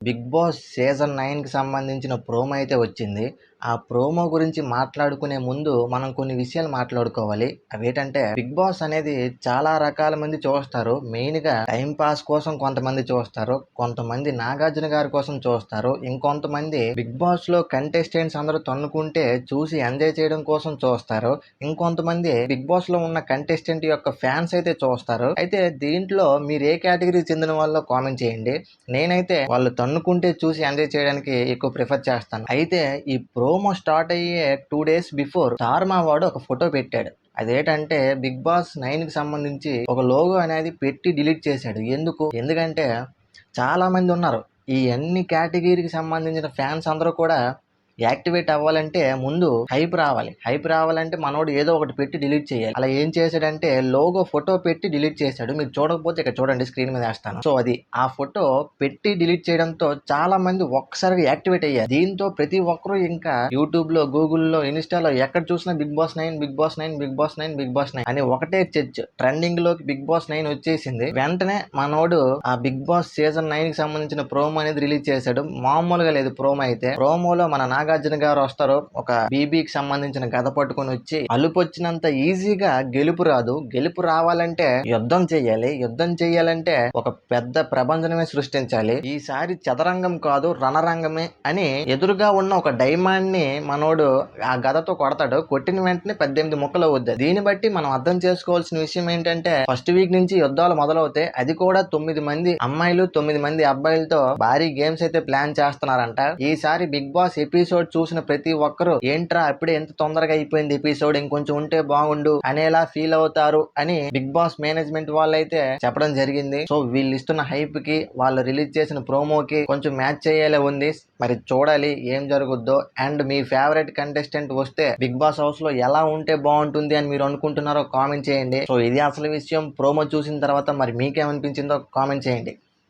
Big boss season 9కి సంబంధించిన promo అయితే వచ్చింది. ఆ ప్రోమో గురించి మాట్లాడుకునే ముందు మనం కొన్ని విషయాలు మాట్లాడుకోవాలి. అవేంటంటే బిగ్ బాస్ అనేది చాలా రకాల మంది చూస్తారు. మెయిన్‌గా టైమ్ పాస్ కోసం కొంతమంది చూస్తారు. కొంతమంది నాగార్జున గారి కోసం చూస్తారు. ఇంకొంతమంది బిగ్ బాస్‌లో కంటెస్టెంట్స్ అందరూ తన్నుకుంటే చూసి ఎంజాయ్ చేయడం కోసం చూస్తారు. ఇంకొంతమంది బిగ్ బాస్‌లో ఉన్న కంటెస్టెంట్ యొక్క ఫ్యాన్స్ అయితే చూస్తారు. అయితే దీంట్లో మీరు ఏ కేటగిరీకి చెందిన వాళ్ళో కామెంట్ చేయండి. నేనైతే వాళ్ళు తన్నుకుంటే చూసి ఎంజాయ్ చేయడానికి ఎక్కువ ప్రిఫర్ చేస్తాను. అయితే ఈ ప్రోమో స్టార్ట్ అయ్యే 2 డేస్ బిఫోర్ టార్మా వాడు ఒక ఫోటో పెట్టాడు. అదేంటంటే బిగ్ బాస్ 9కి సంబంధించి ఒక లోగో అనేది పెట్టి డిలీట్ చేశాడు. ఎందుకంటే చాలా మంది ఉన్నారు. ఈ అన్ని కేటగిరీకి సంబంధించిన ఫ్యాన్స్ అందరూ కూడా యాక్టివేట్ అవ్వాలంటే ముందు హైప్ రావాలి. హైప్ రావాలంటే మనోడు ఏదో ఒకటి పెట్టి డిలీట్ చేయాలి. అలా ఏం చేశాడంటే లోగో ఫోటో పెట్టి డిలీట్ చేశాడు. మీరు చూడకపోతే ఇక్కడ చూడండి, స్క్రీన్ మీద వేస్తాను. సో అది ఆ ఫోటో పెట్టి డిలీట్ చేయడంతో చాలా మంది ఒక్కసారిగా యాక్టివేట్ అయ్యారు. దీంతో ప్రతి ఒక్కరూ ఇంకా యూట్యూబ్ లో, గూగుల్లో, ఇన్స్టాలో ఎక్కడ చూసినా Big Boss 9, Big Boss 9, Big Boss 9, Big Boss 9 అని ఒకటే చర్చ్. ట్రెండింగ్ లోకి బిగ్ బాస్ 9 వచ్చేసింది. వెంటనే మనోడు ఆ బిగ్ బాస్ సీజన్ 9 కి సంబంధించిన ప్రోమో అనేది రిలీజ్ చేశాడు. మామూలుగా లేదు ప్రోమో అయితే. ప్రోమోలో మన నాగార్జున గారు వస్తారు. ఒక బీబీకి సంబంధించిన గద పట్టుకొని వచ్చి అలుపొచ్చినంత ఈజీగా గెలుపు రాదు. గెలుపు రావాలంటే యుద్ధం చెయ్యాలి. యుద్ధం చెయ్యాలంటే ఒక పెద్ద ప్రపంచమే సృష్టించాలి. ఈసారి చదరంగం కాదు రణరంగమే అని ఎదురుగా ఉన్న ఒక డైమండ్ ని మనోడు ఆ గదతో కొడతాడు. కొట్టిన వెంటనే 18 ముక్కలు అవుద్ది. దీన్ని బట్టి మనం అర్థం చేసుకోవాల్సిన విషయం ఏంటంటే ఫస్ట్ వీక్ నుంచి యుద్ధాలు మొదలవుతాయి. అది కూడా 9 మంది అమ్మాయిలు 9 మంది అబ్బాయిలతో భారీ గేమ్స్ అయితే ప్లాన్ చేస్తున్నారంట. ఈసారి బిగ్ బాస్ ఎపిసోడ్ చూసిన ప్రతి ఒక్కరు ఏంట్రా అప్పుడే ఎంత తొందరగా అయిపోయింది ఎపిసోడ్, ఇంకొంచెం ఉంటే బాగుండు అనేలా ఫీల్ అవుతారు అని బిగ్ బాస్ మేనేజ్మెంట్ వాళ్ళైతే చెప్పడం జరిగింది. సో వీళ్ళు ఇస్తున్న హైప్ కి వాళ్ళు రిలీజ్ చేసిన ప్రోమోకి కొంచెం మ్యాచ్ చేయాలే ఉంది. మరి చూడాలి ఏం జరుగుద్దో. అండ్ మీ ఫేవరెట్ కంటెస్టెంట్ వస్తే బిగ్ బాస్ హౌస్ లో ఎలా ఉంటే బాగుంటుంది అని మీరు అనుకుంటున్నారో కామెంట్ చేయండి. సో ఇది అసలు విషయం. ప్రోమో చూసిన తర్వాత మరి మీకేమనిపించిందో కామెంట్ చేయండి.